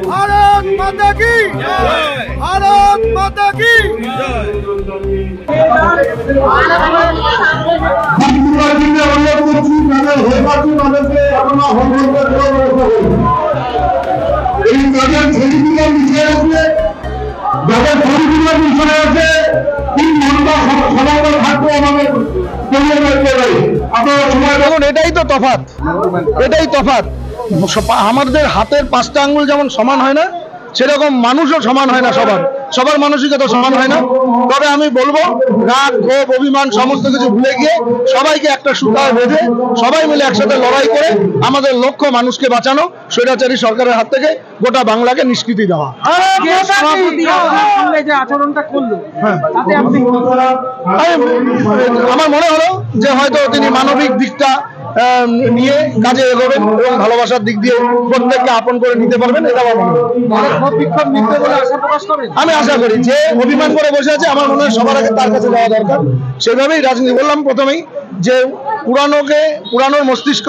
भारत माता की भारत माता की এটাই তো তফাৎ, এটাই তফাৎ। আমাদের হাতের 5টা আঙ্গুল যেমন সমান হয় না, সেরকম মানুষও সমান হয় না, সবার মানসিকতা সমান হয় না। তবে আমি বলবো, রাগ, ক্ষোভ, অভিমান সমস্ত কিছু ভুলে গিয়ে সবাইকে একটা সুতায় বেঁধে সবাই মিলে একসাথে লড়াই করে আমাদের লক্ষ্য মানুষকে বাঁচানো, স্বৈরাচারী সরকারের হাত থেকে গোটা বাংলাকে নিষ্কৃতি দেওয়া। আমার মনে হলো যে হয়তো তিনি মানবিক দিকটা নিয়ে কাজে এগোবেন এবং ভালোবাসার দিক দিয়ে প্রত্যেককে আপন করে নিতে পারবেন, এটা আমার মনে হয়। আমি আশা করি যে অভিমান করে বসে আছে, আমার মনে হয় সবার আগে তার কাছে যাওয়া দরকার। সেভাবেই রাজনীতি বললাম প্রথমেই যে পুরানোর মস্তিষ্ক,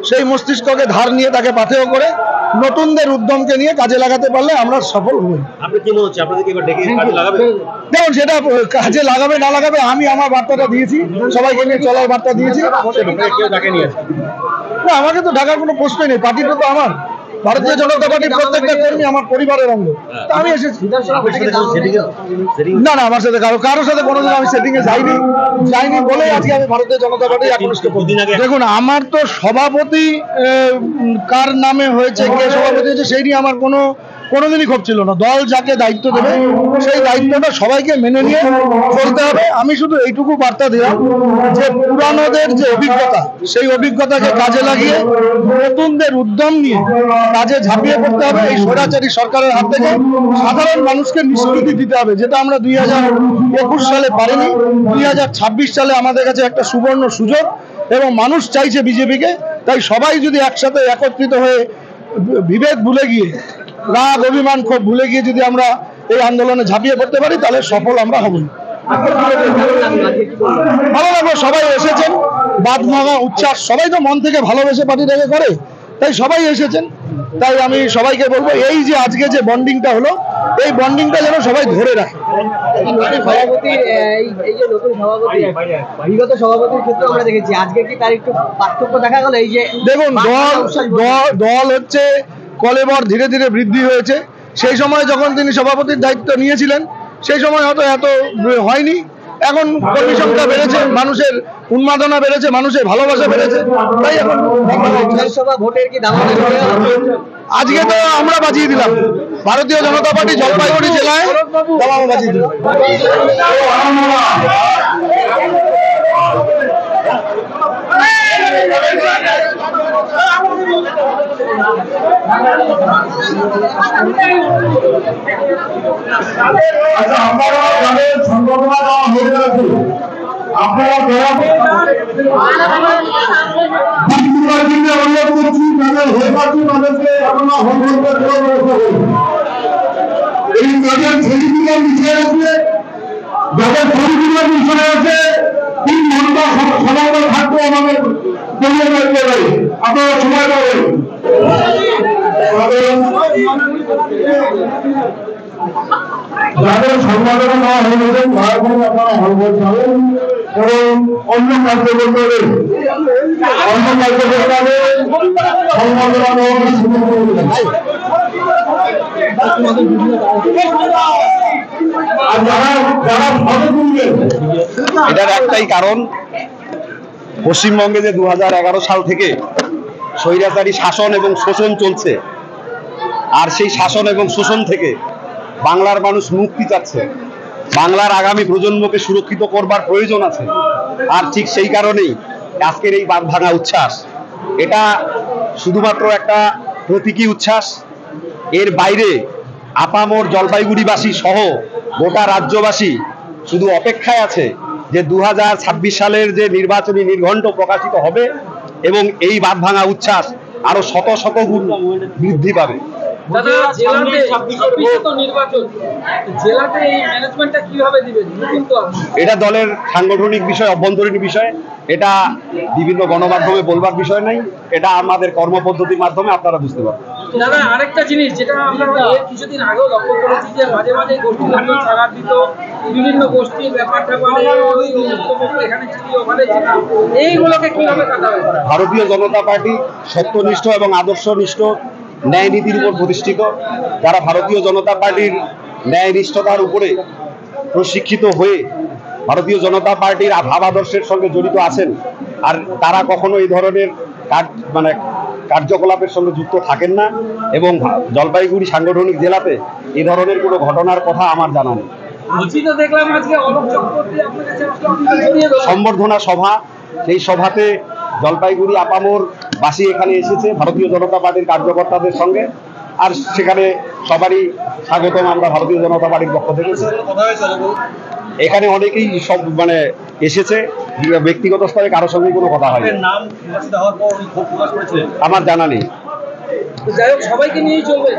সেই মস্তিষ্ককে ধার নিয়ে তাকে পাথেয় করে নতুনদের উদ্যমকে নিয়ে কাজে লাগাতে পারলে আমরা সফল হই। দেখুন, সেটা কাজে লাগাবে না লাগাবে, আমি আমার বার্তাটা দিয়েছি, সবাইকে নিয়ে চলার বার্তা দিয়েছি। না, আমাকে তো ঢাকার কোনো প্রশ্নই নেই, পার্টিটা তো আমার, ভারতীয় জনতা পার্টির প্রত্যেকটা কর্মী আমার পরিবারের অঙ্গ। আমি এসেছি না, আমার সাথে কারোর সাথে কোনোদিন আমি সেটিং এ যাইনি বলেই আজকে আমি ভারতীয় জনতা পার্টির একনিষ্ঠ কর্মী। দেখুন, আমার তো সভাপতি কার নামে হয়েছে, কে সভাপতি হয়েছে, সেই নিয়ে আমার কোনোদিনই ক্ষোভ ছিল না। দল যাকে দায়িত্ব দেবে সেই দায়িত্বটা সবাইকে মেনে নিয়ে চলতে হবে। আমি শুধু এইটুকু বার্তা দিলাম যে পুরানোদের যে অভিজ্ঞতা, সেই অভিজ্ঞতাকে কাজে লাগিয়ে নতুনদের উদ্যম নিয়ে কাজে ঝাঁপিয়ে পড়তে হবে। এই স্বৈরাচারী সরকারের হাত থেকে সাধারণ মানুষকে নিষ্কৃতি দিতে হবে, যেটা আমরা 2021 সালে পারিনি। 2026 সালে আমাদের কাছে একটা সুবর্ণ সুযোগ এবং মানুষ চাইছে বিজেপিকে। তাই সবাই যদি একসাথে একত্রিত হয়ে বিভেদ ভুলে গিয়ে, রাগ, অভিমান, ক্ষোভ ভুলে গিয়ে যদি আমরা এই আন্দোলনে ঝাঁপিয়ে পড়তে পারি, তাহলে সফল আমরা হবই। ভালো লাগলো, সবাই এসেছেন, বাদ ভাঙা উচ্ছ্বাস, সবাই তো মন থেকে ভালোবেসে পার্টিটাকে করে, তাই সবাই এসেছেন। তাই আমি সবাইকে বলবো, এই যে আজকে যে বন্ডিংটা হলো, এই বন্ডিংটা যেন সবাই ধরে রাখে। দেখুন, দল হচ্ছে কলেবর ধীরে ধীরে বৃদ্ধি হয়েছে। সেই সময় যখন তিনি সভাপতির দায়িত্ব নিয়েছিলেন, সেই সময় হয়তো এত হয়নি। এখন কর্মী সংখ্যা বেড়েছে, মানুষের উন্মাদনা বেড়েছে, মানুষের ভালোবাসা বেড়েছে। তাই এখন আজকে তো আমরা বাজিয়ে দিলাম, ভারতীয় জনতা পার্টি জলপাইগুড়ি জেলায় দামামা বাজিয়ে দিলাম। আচ্ছা, আপনারা যাদের সংবর্ধনা দেওয়া হয়ে গেছে, আপনারা অনুরোধ করছি তাদের হয়ে মানুষকে আপনারা এই তাদের ছেলেগুলো মিশে আছে, যাদের ছেলেগুলো মিশে আছে, 3 ঘন্টা সমাগম থাকবো আমাদের পরিবারের। আপনারা সময় পাবেন। যাদের সম্পাদনা নেওয়া হয়ে গেছে তারা আপনারা হলবল যাবেন এবং অন্য কার্য করতে হবে, সম্পাদনা নেওয়া শুরু করবেন। এটার একটাই কারণ, পশ্চিমবঙ্গে যে 2011 সাল থেকে স্বৈরাচারী শাসন এবং শোষণ চলছে, আর সেই শাসন এবং শোষণ থেকে বাংলার মানুষ মুক্তি চাচ্ছে। বাংলার আগামী প্রজন্মকে সুরক্ষিত করবার প্রয়োজন আছে। আর ঠিক সেই কারণেই আজকের এই বাঁধ ভাঙা উচ্ছ্বাস, এটা শুধুমাত্র একটা প্রতীকী উচ্ছ্বাস, এর বাইরে আপামর জলপাইগুড়িবাসী সহ গোটা রাজ্যবাসী শুধু অপেক্ষায় আছে যে 2026 সালের যে নির্বাচনী নির্ঘণ্ট প্রকাশিত হবে এবং এই বাঁধ ভাঙা উচ্ছ্বাস আরো শত শত গুণ বৃদ্ধি পাবে। এটা দলের সাংগঠনিক বিষয়, অভ্যন্তরীণ বিষয়, এটা বিভিন্ন গণমাধ্যমে বলবার বিষয় নাই, এটা আমাদের কর্মপদ্ধতির মাধ্যমে আপনারা বুঝতে পারবেন। দাদা আরেকটা জিনিস যেটা আমরা কিছুদিন আগেও লক্ষ্য করেছি যে মাঝে মাঝে গোষ্ঠী ছাড়া দিত, বিভিন্ন গোষ্ঠীর ব্যাপারটা এখানে ছিল ওখানে ছিল, এইগুলোকে কিভাবে কাটাবে? ভারতীয় জনতা পার্টি সত্যনিষ্ঠ এবং আদর্শনিষ্ঠ ন্যায় নীতির উপর প্রতিষ্ঠিত। যারা ভারতীয় জনতা পার্টির ন্যায় নিষ্ঠতার উপরে প্রশিক্ষিত হয়ে ভারতীয় জনতা পার্টির ভাব আদর্শের সঙ্গে জড়িত আছেন, আর তারা কখনো এই ধরনের কার্যকলাপের সঙ্গে যুক্ত থাকেন না, এবং জলপাইগুড়ি সাংগঠনিক জেলাতে এই ধরনের কোনো ঘটনার কথা আমার জানা নেই। সম্বর্ধনা সভা, সেই সভাতে জলপাইগুড়ি আপামর বাসী এখানে এসেছে ভারতীয় জনতা পার্টির কার্যকর্তাদের সঙ্গে, আর সেখানে সবারই স্বাগতম আমরা ভারতীয় জনতা পার্টির পক্ষ থেকে। এখানে অনেকেই সব এসেছে, ব্যক্তিগত স্তরে কারোর সঙ্গে কোনো কথা হয়নি, আমার জানা নেই। সবাইকে নিয়ে চলবে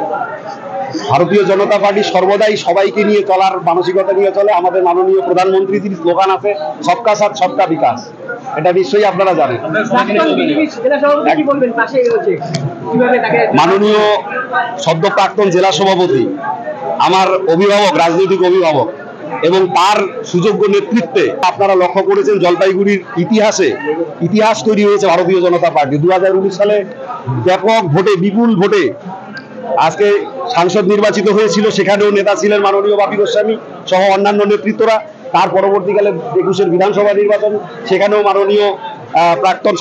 ভারতীয় জনতা পার্টি সর্বদাই সবাইকে নিয়ে চলার মানসিকতা নিয়ে চলে। আমাদের মাননীয় প্রধানমন্ত্রী যিনি স্লোগান আছে সবকা সাথ সবকা বিকাশ, এটা নিশ্চয়ই আপনারা জানেন। মাননীয় সদ্য প্রাক্তন জেলা সভাপতি, আমার অভিভাবক, রাজনৈতিক অভিভাবক, এবং তার সুযোগ্য নেতৃত্বে আপনারা লক্ষ্য করেছেন জলপাইগুড়ির ইতিহাস তৈরি হয়েছে ভারতীয় জনতা পার্টি। 2019 সালে ব্যাপক ভোটে, বিপুল ভোটে আজকে সাংসদ নির্বাচিত হয়েছিল, সেখানেও নেতা ছিলেন মাননীয় বাপি গোস্বামী সহ অন্যান্য নেতৃত্বরা। তার পরবর্তীকালে 21-এর বিধানসভা নির্বাচন, সেখানেও মাননীয়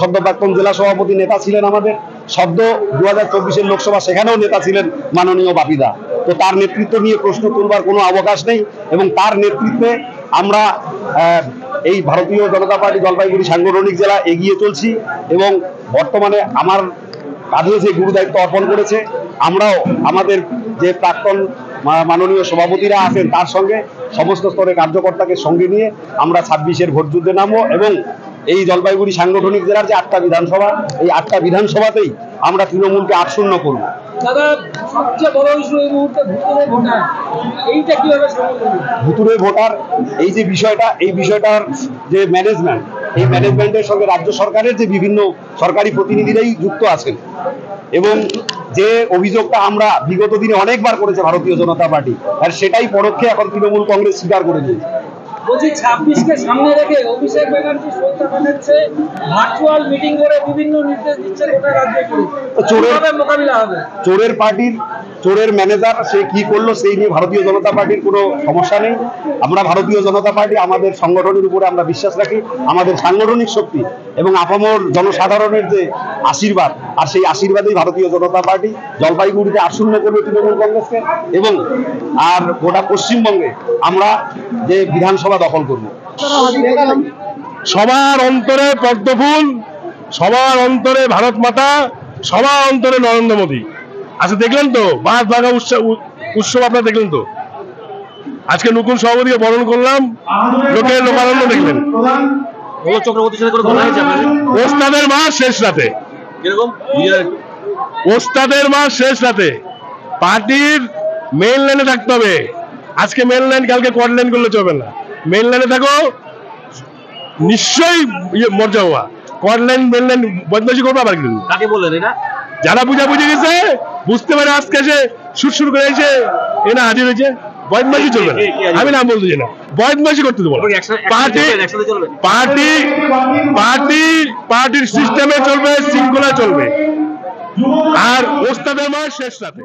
সদ্য প্রাক্তন জেলা সভাপতি নেতা ছিলেন আমাদের। সদ্য 2024-এর লোকসভা, সেখানেও নেতা ছিলেন মাননীয় বাপিদা। তো তার নেতৃত্ব নিয়ে প্রশ্ন তুলবার কোনো অবকাশ নেই, এবং তার নেতৃত্বে আমরা এই ভারতীয় জনতা পার্টি জলপাইগুড়ি সাংগঠনিক জেলা এগিয়ে চলছি, এবং বর্তমানে আমার কাঁধে যে গুরু দায়িত্ব অর্পণ করেছে, আমরাও আমাদের যে প্রাক্তন মাননীয় সভাপতিরা আছেন তার সঙ্গে সমস্ত স্তরে কার্যকর্তাকে সঙ্গে নিয়ে আমরা 26-এর ভোট যুদ্ধে নামবো, এবং এই জলপাইগুড়ি সাংগঠনিক জেলার যে 8টা বিধানসভা, এই 8টা বিধানসভাতেই আমরা তৃণমূলকে 8-0 করবো। ভুতুড়ে ভোটার এই যে বিষয়টা, এই বিষয়টার যে ম্যানেজমেন্ট, এই ম্যানেজমেন্টের সঙ্গে রাজ্য সরকারের যে বিভিন্ন সরকারি প্রতিনিধিরাই যুক্ত আছেন, এবং যে অভিযোগটা আমরা বিগত দিনে অনেকবার করেছে ভারতীয় জনতা পার্টি, আর সেটাই পরোক্ষে এখন তৃণমূল কংগ্রেস স্বীকার করে দিয়েছে। 26কে সামনে রেখে অভিষেক ব্যানার্জি সরকার বানাচ্ছে, ভার্চুয়াল মিটিং করে বিভিন্ন নির্দেশ দিচ্ছে গোটা রাজ্যে, চোরের মোকাবিলা হবে। চোরের পার্টির চোরের ম্যানেজার সে কি করলো সেই নিয়ে ভারতীয় জনতা পার্টির কোনো সমস্যা নেই। আমরা ভারতীয় জনতা পার্টি আমাদের সংগঠনের উপরে আমরা বিশ্বাস রাখি, আমাদের সাংগঠনিক শক্তি এবং আপামর জনসাধারণের যে আশীর্বাদ, আর সেই আশীর্বাদেই ভারতীয় জনতা পার্টি জলপাইগুড়িতে 8-0 করবে তৃণমূল কংগ্রেসকে, এবং আর গোটা পশ্চিমবঙ্গে আমরা যে বিধানসভা দখল করব। সবার অন্তরে পদ্মফুল, সবার অন্তরে ভারত মাতা, সবার অন্তরে নরেন্দ্র মোদী। আচ্ছা দেখলেন তো বাঁধ ভাঙা উৎসব, আপনারা দেখলেন তো। আজকে নতুন সভাপতিকে বরণ করলাম, লোকের লোকানন্দ দেখলেন। ওস্তাদের মাস শেষ রাতে, ওস্তাদের মাস শেষ রাতে পার্টির মেইন লাইনে থাকতে হবে। আজকে মেইন লাইন, কালকে কোয়ার্ড লাইন করলে চলবে না। মেইন লাইনে থাকো, নিশ্চয়ই মর্যাদা হওয়া। কোয়ার্ড লাইন মেইন লাইন বদমাশি করবে আবার কিন্তু। কাকে বললেন এটা? যারা বুঝে গেছে, বুঝতে পারে আজকে সে সুর করে এসে এনা হাজির হয়েছে। বদমাশি চলবে না, আমি নাম বলতে চাই না, বদমাশি করতে দেবো। পার্টির সিস্টেমে চলবে, শৃঙ্খলা চলবে, আর ওস্তাদের মাস শেষ রাতে।